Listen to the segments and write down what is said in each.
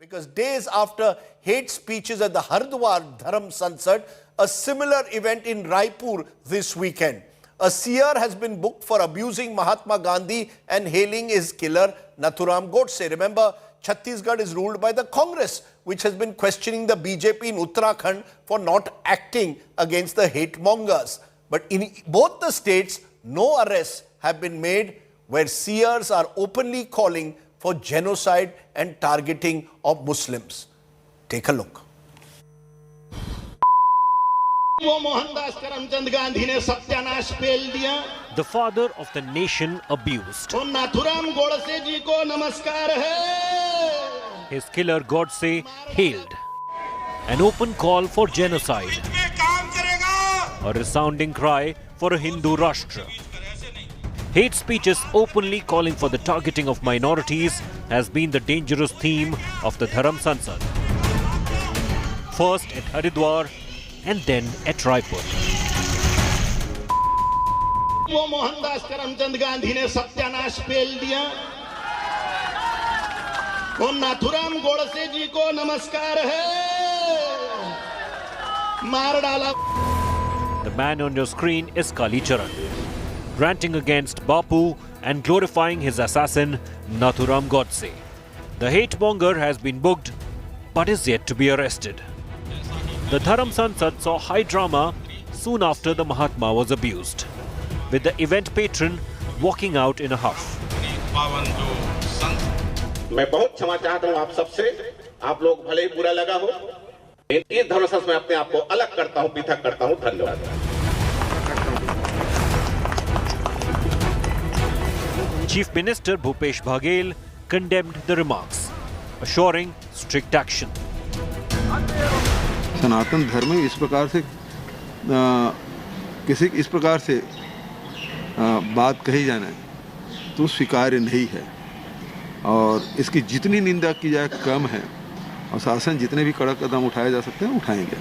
Because days after hate speeches at the Haridwar Dharam Sansad, a similar event in Raipur this weekend. A seer has been booked for abusing Mahatma Gandhi and hailing his killer, Nathuram Godse. Remember, Chhattisgarh is ruled by the Congress, which has been questioning the BJP in Uttarakhand for not acting against the hate mongers. But in both the states, no arrests have been made, where seers are openly calling for genocide and targeting of Muslims. Take a look. The father of the nation abused. His killer Godse hailed. An open call for genocide. A resounding cry for a Hindu Rashtra. Hate speeches openly calling for the targeting of minorities has been the dangerous theme of the Dharam Sansad. First at Haridwar and then at Raipur. वो मोहनदास करमचंद गांधी ने सत्यानाश पेल दिया। वो नाथुराम गोडसे जी को नमस्कार है, मार डाला। The man on your screen is Kali Charan, ranting against Bapu and glorifying his assassin Nathuram Godse. The hate monger has been booked but is yet to be arrested. The Dharam Sansad saw high drama soon after the Mahatma was abused, with the event patron walking out in a huff. मैं बहुत क्षमा चाहता हूं आप सबसे, आप लोग भले ही बुरा लगा हो, इस धर्म संस्था में अपने आप को अलग करता हूं, पृथक करता हूं। धन्यवाद। Chief Minister Bhupesh Baghel condemned the remarks, assuring strict action. सनातन धर्म में इस प्रकार से किसी इस प्रकार से बात कही जाना तो स्वीकार्य नहीं है, और इसकी जितनी निंदा की जाए कम है, और शासन जितने भी कड़क कदम उठाए जा सकते हैं उठाएंगे.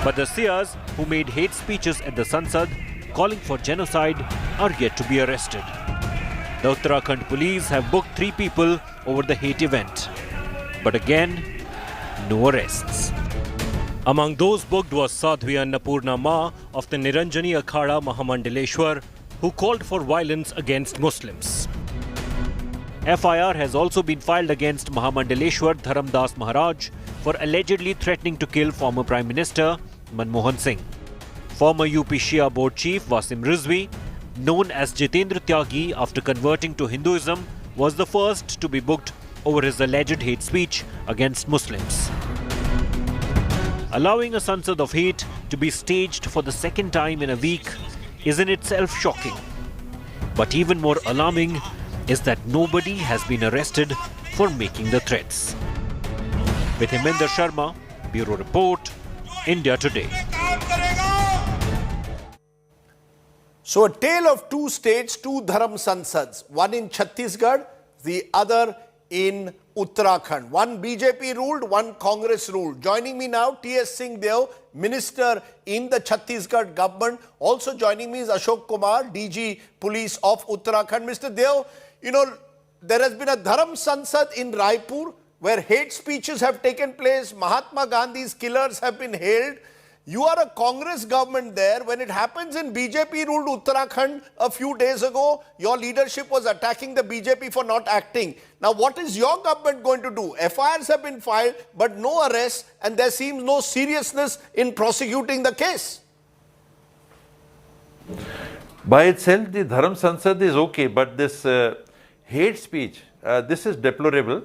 But the seers who made hate speeches at the Sansad calling for genocide are yet to be arrested. The Uttarakhand police have booked 3 people over the hate event. But again, no arrests. Among those booked was Sadhvi Annapurna Ma of the Niranjani Akhada Mahamandaleshwar, who called for violence against Muslims. FIR has also been filed against Mahamandaleshwar Dharamdas Maharaj for allegedly threatening to kill former Prime Minister Manmohan Singh. Former UP Shia Board Chief Wasim Rizvi, known as Jitendra Tyagi after converting to Hinduism, was the first to be booked over his alleged hate speech against Muslims. Allowing a Sansad of hate to be staged for the second time in a week is in itself shocking. But even more alarming is that nobody has been arrested for making the threats. With Heminder Sharma, Bureau Report, India Today. So a tale of 2 states, 2 Dharam Sansads, one in Chhattisgarh, the other in Uttarakhand. One BJP ruled, one Congress ruled. Joining me now, T.S. Singh Deo, Minister in the Chhattisgarh government. Also joining me is Ashok Kumar, DG Police of Uttarakhand. Mr. Deo, you know, there has been a Dharam Sansad in Raipur where hate speeches have taken place. Mahatma Gandhi's killers have been hailed. You are a Congress government there. When it happens in BJP-ruled Uttarakhand a few days ago, your leadership was attacking the BJP for not acting. Now, what is your government going to do? FIRs have been filed, but no arrests, and there seems no seriousness in prosecuting the case. By itself, the Dharam Sansad is okay, but this hate speech, this is deplorable.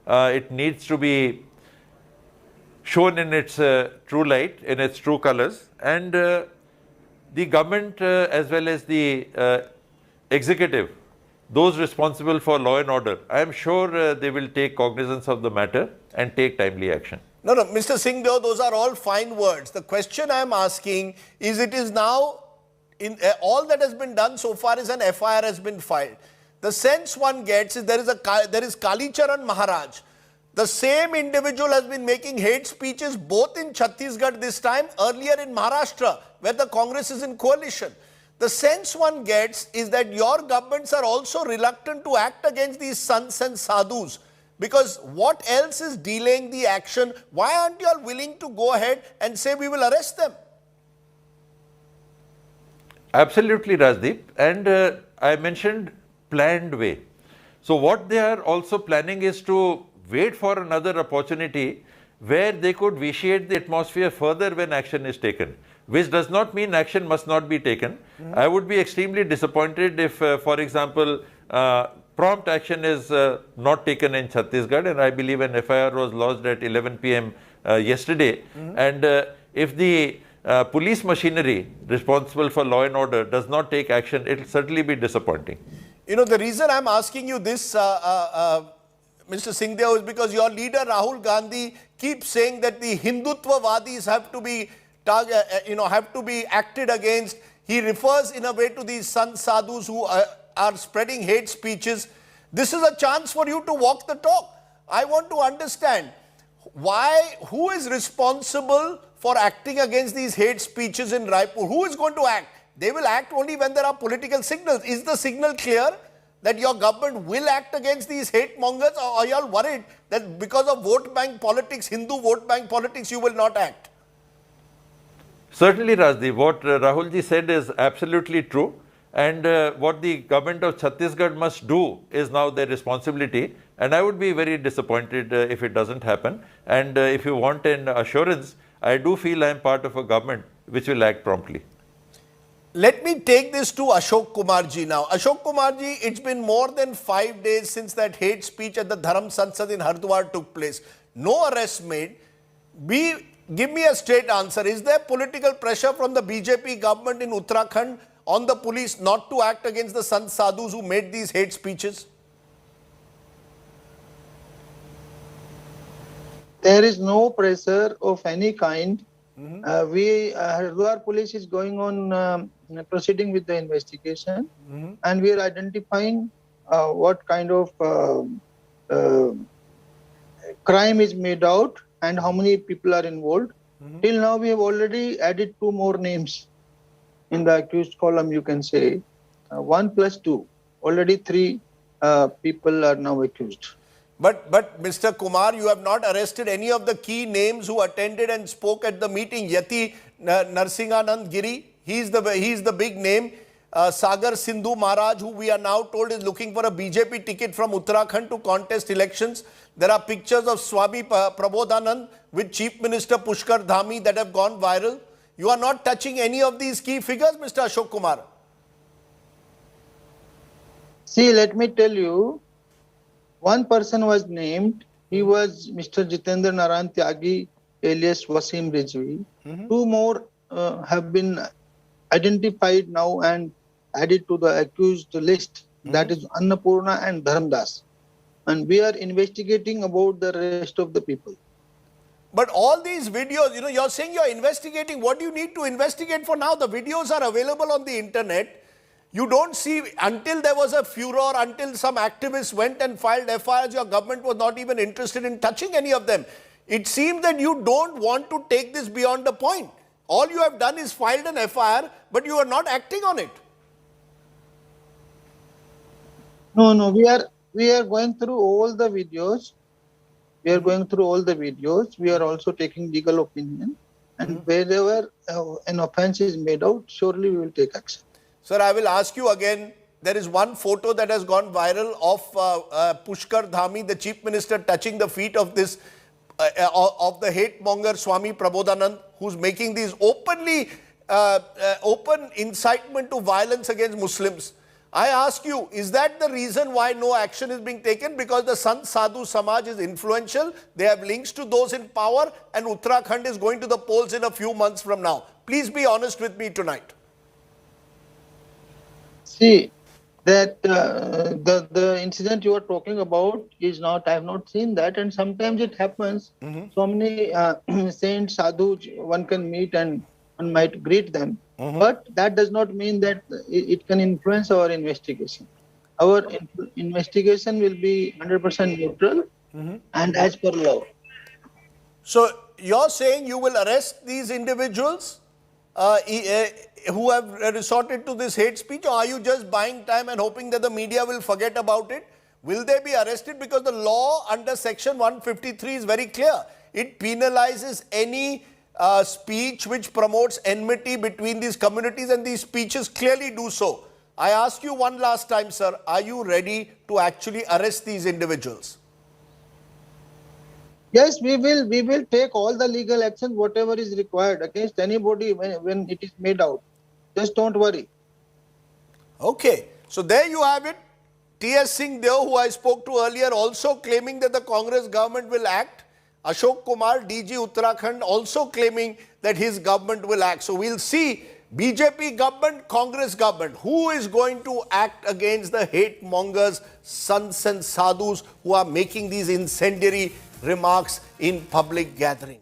It needs to be shown in its true light, in its true colors, and the government as well as the executive, those responsible for law and order, I am sure they will take cognizance of the matter and take timely action. No, Mr. Singh Deo, those are all fine words. The question I am asking is, it is now, in all that has been done so far is an FIR has been filed. The sense one gets is there is Kali Charan Maharaj. The same individual has been making hate speeches both in Chhattisgarh this time, earlier in Maharashtra, where the Congress is in coalition. The sense one gets is that your governments are also reluctant to act against these sons and sadhus, Because what else is delaying the action? Why aren't you all willing to go ahead and say we will arrest them? Absolutely, Rajdeep. And I mentioned planned way. So what they are also planning is to wait for another opportunity where they could vitiate the atmosphere further when action is taken, which does not mean action must not be taken. I would be extremely disappointed if, for example, prompt action is not taken in Chhattisgarh, and I believe an FIR was lodged at 11 p.m. Yesterday. And if the police machinery responsible for law and order does not take action, it will certainly be disappointing. You know, the reason I'm asking you this, Mr. Singhdeo, is because your leader Rahul Gandhi keeps saying that the Hindutvavadis have to be, have to be acted against. He refers in a way to these Sant Sadhus who are spreading hate speeches. This is a chance for you to walk the talk. I want to understand who is responsible for acting against these hate speeches in Raipur? Who is going to act? They will act only when there are political signals. Is the signal clear that your government will act against these hate mongers, or are you all worried that because of vote bank politics, Hindu vote bank politics, you will not act? Certainly, Rajdeep, what Rahulji said is absolutely true. And what the government of Chhattisgarh must do is now their responsibility. And I would be very disappointed if it doesn't happen. And if you want an assurance, I do feel I am part of a government which will act promptly. Let me take this to Ashok Kumar ji now. Ashok Kumar ji, it's been more than 5 days since that hate speech at the Dharam Sansad in Hardwar took place. No arrest made. Give me a straight answer. Is there political pressure from the BJP government in Uttarakhand on the police not to act against the Sant Sadhus who made these hate speeches? There is no pressure of any kind. Hardwar police is going on proceeding with the investigation, and we are identifying what kind of crime is made out and how many people are involved. Till now, we have already added 2 more names in the accused column, you can say. 1 plus 2. Already 3 people are now accused. But Mr. Kumar, you have not arrested any of the key names who attended and spoke at the meeting. Yati Narsinganand Giri, he is the big name. Sagar Sindhu Maharaj, who we are now told is looking for a BJP ticket from Uttarakhand to contest elections. There are pictures of Swami Prabodhanand with Chief Minister Pushkar Dhami that have gone viral. You are not touching any of these key figures, Mr. Ashok Kumar. See, let me tell you, one person was named. He was Mr. Jitendra Narayan Tyagi, alias Wasim Rizvi. 2 more have been identified now and added to the accused list. That is Annapurna and Dharamdas. And we are investigating about the rest of the people. But all these videos, you're saying you're investigating. What do you need to investigate for now? The videos are available on the internet. You don't see, until there was a furor, until some activists went and filed FIRs, your government was not even interested in touching any of them. It seems that you don't want to take this beyond the point. All you have done is filed an FIR, but you are not acting on it. No, we are going through all the videos. We are going through all the videos. We are also taking legal opinion. And wherever an offense is made out, surely we will take action. Sir, I will ask you again. There is one photo that has gone viral of Pushkar Dhami, the Chief Minister, touching the feet of this of the hate monger Swami Prabodhanand, who's making these open incitement to violence against Muslims. I ask you, is that the reason why no action is being taken? Because the Sant Sadhu Samaj is influential, they have links to those in power, and Uttarakhand is going to the polls in a few months from now. Please be honest with me tonight. See, that the incident you are talking about is not, I have not seen that, and sometimes it happens. So many saints, sadhus, one can meet and one might greet them. But that does not mean that it can influence our investigation. Our investigation will be 100% neutral and as per law. So you're saying you will arrest these individuals who have resorted to this hate speech, or are you just buying time and hoping that the media will forget about it? will they be arrested? Because the law under section 153 is very clear. It penalizes any speech which promotes enmity between these communities, and these speeches clearly do so. I ask you one last time, sir, are you ready to actually arrest these individuals? Yes, we will take all the legal action, whatever is required against anybody when it is made out. Just don't worry. Okay, so there you have it. T.S. Singh Deo, who I spoke to earlier, also claiming that the Congress government will act. Ashok Kumar, DG Uttarakhand, also claiming that his government will act. So we'll see BJP government, Congress government, who is going to act against the hate mongers, sons and sadhus who are making these incendiary remarks in public gatherings.